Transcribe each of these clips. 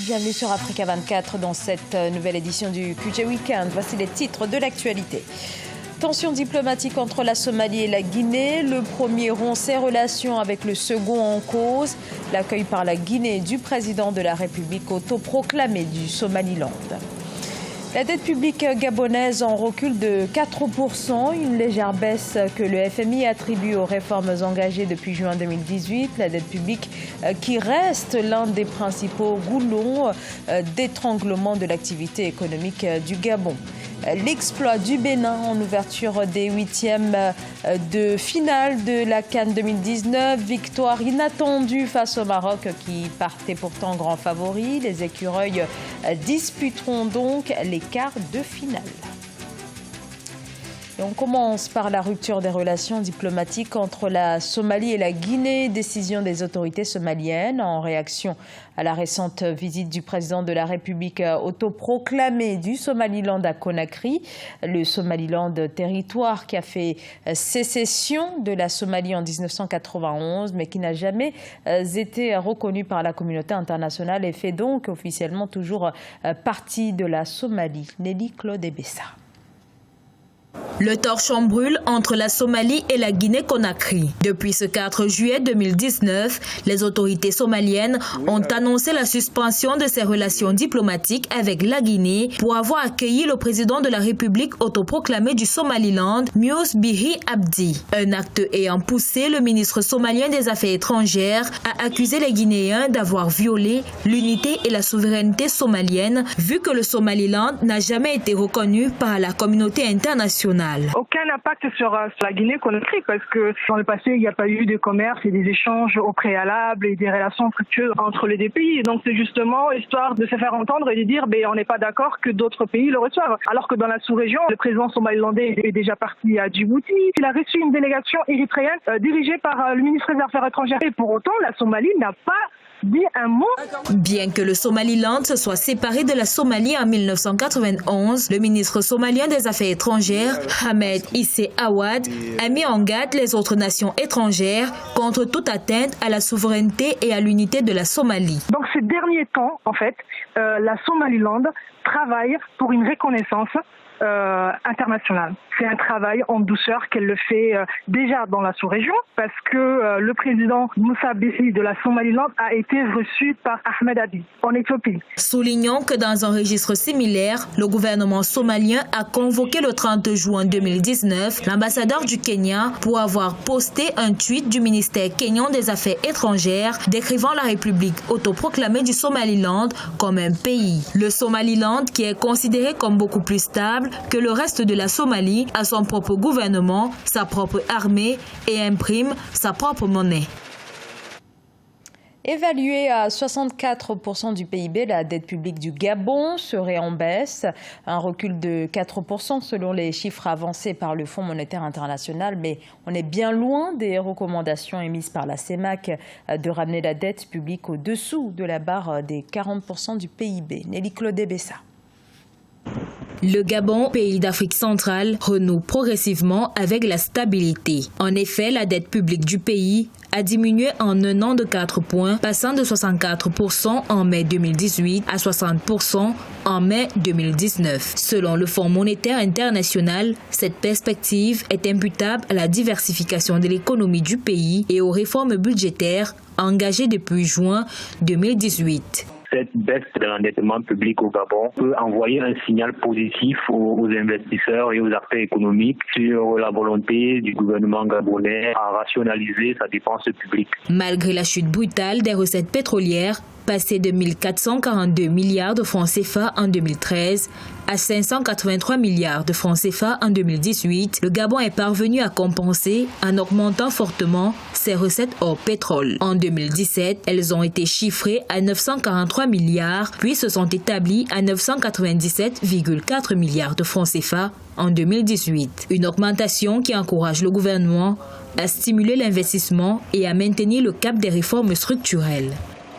Bienvenue sur Africa 24 dans cette nouvelle édition du QG Weekend. Voici les titres de l'actualité. Tensions diplomatiques entre la Somalie et la Guinée. Le premier rompt ses relations avec le second en cause. L'accueil par la Guinée du président de la République autoproclamé du Somaliland. La dette publique gabonaise en recul de 4%, une légère baisse que le FMI attribue aux réformes engagées depuis juin 2018. La dette publique qui reste l'un des principaux goulons d'étranglement de l'activité économique du Gabon. L'exploit du Bénin en ouverture des huitièmes de finale de la CAN 2019. Victoire inattendue face au Maroc qui partait pourtant grand favori. Les écureuils disputeront donc les quarts de finale. Et on commence par la rupture des relations diplomatiques entre la Somalie et la Guinée. Décision des autorités somaliennes en réaction à la récente visite du président de la République autoproclamé du Somaliland à Conakry. Le Somaliland, territoire qui a fait sécession de la Somalie en 1991, mais qui n'a jamais été reconnu par la communauté internationale et fait donc officiellement toujours partie de la Somalie. Nelly Claude Ebessa. Le torchon brûle entre la Somalie et la Guinée-Conakry. Depuis ce 4 juillet 2019, les autorités somaliennes ont annoncé la suspension de ses relations diplomatiques avec la Guinée pour avoir accueilli le président de la République autoproclamé du Somaliland, Muse Bihi Abdi. Un acte ayant poussé le ministre somalien des Affaires étrangères à accuser les Guinéens d'avoir violé l'unité et la souveraineté somalienne, vu que le Somaliland n'a jamais été reconnu par la communauté internationale. Aucun impact sur la Guinée-Conakry parce que dans le passé, il n'y a pas eu de commerce et des échanges au préalable et des relations fructueuses entre les deux pays. Donc c'est justement histoire de se faire entendre et de dire on n'est pas d'accord que d'autres pays le reçoivent. Alors que dans la sous-région, le président somalilandais est déjà parti à Djibouti. Il a reçu une délégation érythréenne dirigée par le ministre des Affaires étrangères. Et pour autant, la Somalie n'a pas dit un mot. Bien que le Somaliland se soit séparé de la Somalie en 1991, le ministre somalien des Affaires étrangères, Ahmed Issé Awad, a mis en garde les autres nations étrangères contre toute atteinte à la souveraineté et à l'unité de la Somalie. Donc ces derniers temps, en fait, la Somaliland travaille pour une reconnaissance internationale. C'est un travail en douceur qu'elle le fait déjà dans la sous-région parce que le président Moussa Bihi de la Somaliland a été reçu par Ahmed Abiy en Éthiopie. Soulignons que dans un registre similaire, le gouvernement somalien a convoqué le 30 juin 2019 l'ambassadeur du Kenya pour avoir posté un tweet du ministère kényan des Affaires étrangères décrivant la République autoproclamée du Somaliland comme un pays. Le Somaliland, qui est considéré comme beaucoup plus stable que le reste de la Somalie, a son propre gouvernement, sa propre armée et imprime sa propre monnaie. Évaluée à 64% du PIB, la dette publique du Gabon serait en baisse. Un recul de 4% selon les chiffres avancés par le Fonds monétaire international. Mais on est bien loin des recommandations émises par la CEMAC de ramener la dette publique au-dessous de la barre des 40% du PIB. Nelly Claude Ebessa. Le Gabon, pays d'Afrique centrale, renoue progressivement avec la stabilité. En effet, la dette publique du pays a diminué en un an de 4 points, passant de 64% en mai 2018 à 60% en mai 2019. Selon le Fonds monétaire international, cette perspective est imputable à la diversification de l'économie du pays et aux réformes budgétaires engagées depuis juin 2018. Cette baisse de l'endettement public au Gabon peut envoyer un signal positif aux investisseurs et aux acteurs économiques sur la volonté du gouvernement gabonais à rationaliser sa dépense publique. Malgré la chute brutale des recettes pétrolières, passées de 1 442 milliards de francs CFA en 2013 à 583 milliards de francs CFA en 2018, le Gabon est parvenu à compenser en augmentant fortement ses recettes hors pétrole. En 2017, elles ont été chiffrées à 943 milliards, puis se sont établies à 997,4 milliards de francs CFA en 2018. Une augmentation qui encourage le gouvernement à stimuler l'investissement et à maintenir le cap des réformes structurelles.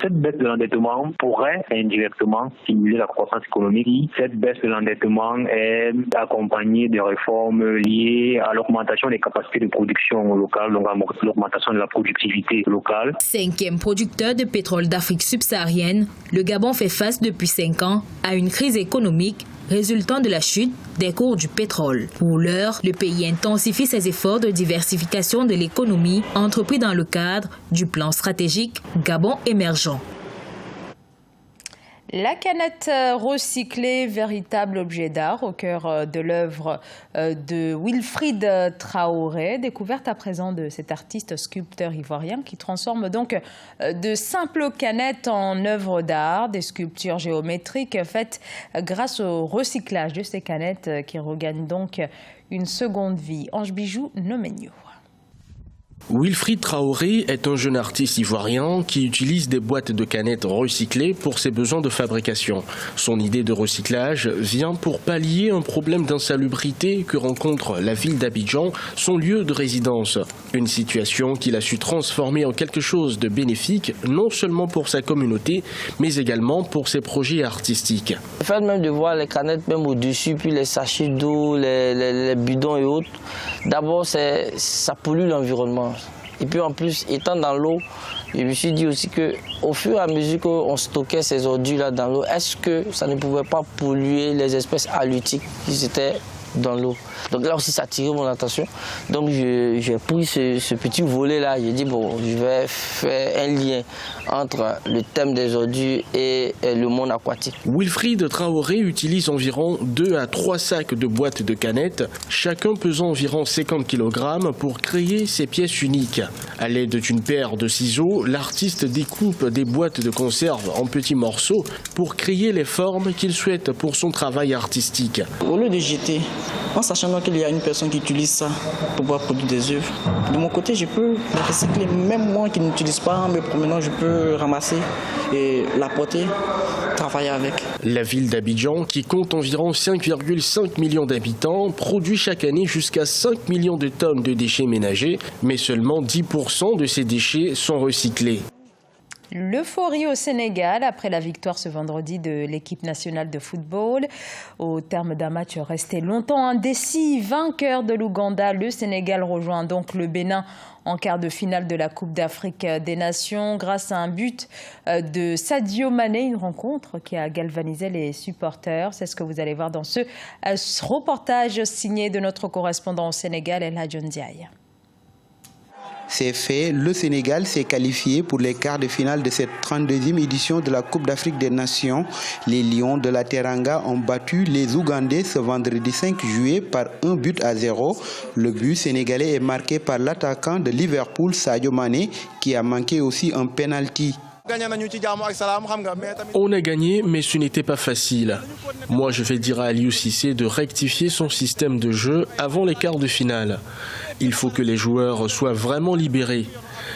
Cette baisse de l'endettement pourrait indirectement stimuler la croissance économique. Cette baisse de l'endettement est accompagnée de réformes liées à l'augmentation des capacités de production locale, donc à l'augmentation de la productivité locale. 5e producteur de pétrole d'Afrique subsaharienne, le Gabon fait face depuis 5 ans à une crise économique résultant de la chute des cours du pétrole. Pour l'heure, le pays intensifie ses efforts de diversification de l'économie entrepris dans le cadre du plan stratégique Gabon émergent. La canette recyclée, véritable objet d'art au cœur de l'œuvre de Wilfried Traoré, découverte à présent de cet artiste sculpteur ivoirien qui transforme donc de simples canettes en œuvres d'art, des sculptures géométriques faites grâce au recyclage de ces canettes qui regagnent donc une seconde vie. Ange Bijou, Nomenio. Wilfried Traoré est un jeune artiste ivoirien qui utilise des boîtes de canettes recyclées pour ses besoins de fabrication. Son idée de recyclage vient pour pallier un problème d'insalubrité que rencontre la ville d'Abidjan, son lieu de résidence. Une situation qu'il a su transformer en quelque chose de bénéfique, non seulement pour sa communauté, mais également pour ses projets artistiques. Le fait même de voir les canettes même au-dessus, puis les sachets d'eau, les bidons et autres, d'abord ça pollue l'environnement. Et puis en plus, étant dans l'eau, je me suis dit aussi qu'au fur et à mesure qu'on stockait ces ordures-là dans l'eau, est-ce que ça ne pouvait pas polluer les espèces halieutiques qui étaient dans l'eau? Donc là aussi, ça a attiré mon attention. Donc j'ai pris ce petit volet-là. J'ai dit, bon, je vais faire un lien entre le thème des ordures et le monde aquatique. Wilfried Traoré utilise environ 2 à 3 sacs de boîtes de canettes, chacun pesant environ 50 kg pour créer ces pièces uniques. À l'aide d'une paire de ciseaux, l'artiste découpe des boîtes de conserve en petits morceaux pour créer les formes qu'il souhaite pour son travail artistique. Au lieu de jeter, en sachant qu'il y a une personne qui utilise ça pour pouvoir produire des œuvres, de mon côté, je peux les recycler. Même moi qui n'utilise pas, en me promenant, je peux ramasser et l'apporter, travailler avec. La ville d'Abidjan, qui compte environ 5,5 millions d'habitants, produit chaque année jusqu'à 5 millions de tonnes de déchets ménagers, mais seulement 10% de ces déchets sont recyclés. L'euphorie au Sénégal après la victoire ce vendredi de l'équipe nationale de football. Au terme d'un match resté longtemps indécis, vainqueur de l'Ouganda, le Sénégal rejoint donc le Bénin en quart de finale de la Coupe d'Afrique des Nations grâce à un but de Sadio Mané, une rencontre qui a galvanisé les supporters. C'est ce que vous allez voir dans ce reportage signé de notre correspondant au Sénégal, El Hadji Ndiaye. C'est fait, le Sénégal s'est qualifié pour les quarts de finale de cette 32e édition de la Coupe d'Afrique des Nations. Les Lions de la Teranga ont battu les Ougandais ce vendredi 5 juillet par 1-0. Le but sénégalais est marqué par l'attaquant de Liverpool, Sadio Mané, qui a manqué aussi un penalty. On a gagné, mais ce n'était pas facile. Moi, je vais dire à Aliou Cissé de rectifier son système de jeu avant les quarts de finale. Il faut que les joueurs soient vraiment libérés.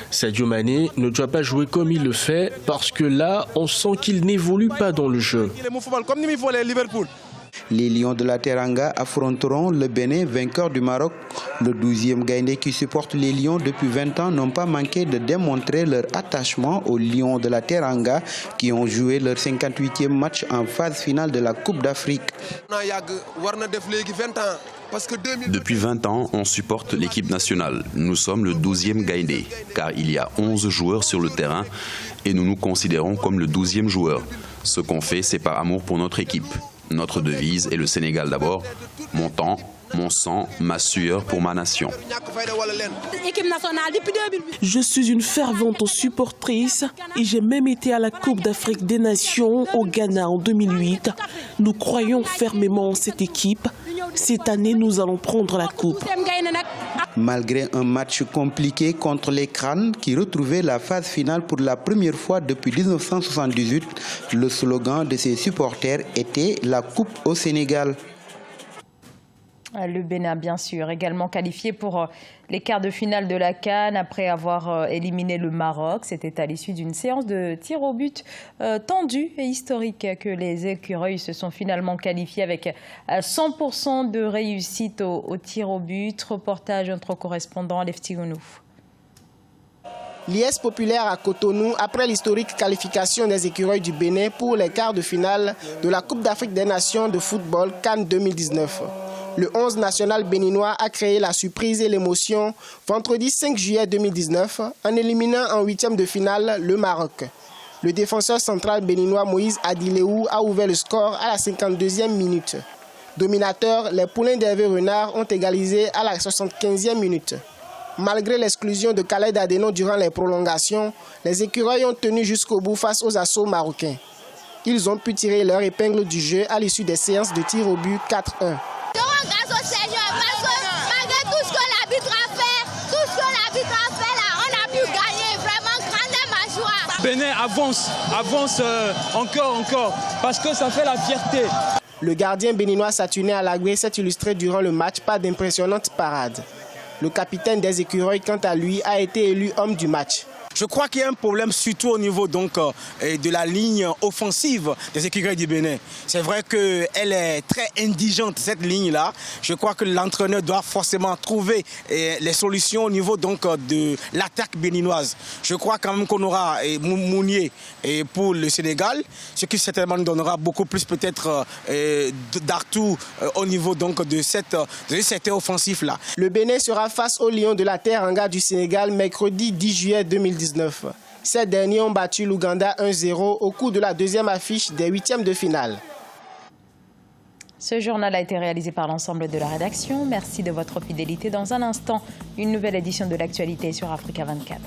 Sadio Mané ne doit pas jouer comme il le fait parce que là, on sent qu'il n'évolue pas dans le jeu. Les Lions de la Teranga affronteront le Bénin, vainqueur du Maroc. Le 12e Gaïndé qui supporte les Lions depuis 20 ans n'ont pas manqué de démontrer leur attachement aux Lions de la Teranga qui ont joué leur 58e match en phase finale de la Coupe d'Afrique. Depuis 20 ans, on supporte l'équipe nationale. Nous sommes le 12e Gaïndé, car il y a 11 joueurs sur le terrain et nous nous considérons comme le 12e joueur. Ce qu'on fait, c'est par amour pour notre équipe. Notre devise est le Sénégal d'abord, mon temps, mon sang, ma sueur pour ma nation. Je suis une fervente supportrice et j'ai même été à la Coupe d'Afrique des Nations au Ghana en 2008. Nous croyons fermement en cette équipe. Cette année, nous allons prendre la coupe. Malgré un match compliqué contre les Crânes qui retrouvaient la phase finale pour la première fois depuis 1978, le slogan de ses supporters était « La coupe au Sénégal ». Le Bénin, bien sûr, également qualifié pour les quarts de finale de la CAN après avoir éliminé le Maroc. C'était à l'issue d'une séance de tir au but tendue et historique que les écureuils se sont finalement qualifiés avec 100% de réussite au tir au but. Reportage entre correspondants à Leftigounou. L'IS populaire à Cotonou après l'historique qualification des écureuils du Bénin pour les quarts de finale de la Coupe d'Afrique des Nations de football CAN 2019. Le 11 national béninois a créé la surprise et l'émotion vendredi 5 juillet 2019 en éliminant en huitième de finale le Maroc. Le défenseur central béninois Moïse Adileou a ouvert le score à la 52e minute. Dominateurs, les poulains d'Hervé Renard ont égalisé à la 75e minute. Malgré l'exclusion de Khaled Adeno durant les prolongations, les écureuils ont tenu jusqu'au bout face aux assauts marocains. Ils ont pu tirer leur épingle du jeu à l'issue des séances de tir au but 4-1. Grâce au Seigneur, parce que malgré tout ce que l'arbitre a fait, là, on a pu gagner. Vraiment, grande ma joie. Bénin avance encore, parce que ça fait la fierté. Le gardien béninois Saturnin Alagué s'est illustré durant le match par d'impressionnantes parades. Le capitaine des écureuils, quant à lui, a été élu homme du match. Je crois qu'il y a un problème surtout au niveau de la ligne offensive des écureuils du Bénin. C'est vrai qu'elle est très indigente, cette ligne-là. Je crois que l'entraîneur doit forcément trouver les solutions au niveau de l'attaque béninoise. Je crois quand même qu'on aura Mounier pour le Sénégal, ce qui certainement nous donnera beaucoup plus peut-être d'artout au niveau de cette offensive-là. Le Bénin sera face aux Lions de la Teranga du Sénégal mercredi 10 juillet 2019. Ces derniers ont battu l'Ouganda 1-0 au cours de la deuxième affiche des huitièmes de finale. Ce journal a été réalisé par l'ensemble de la rédaction. Merci de votre fidélité. Dans un instant, une nouvelle édition de l'actualité sur Africa 24.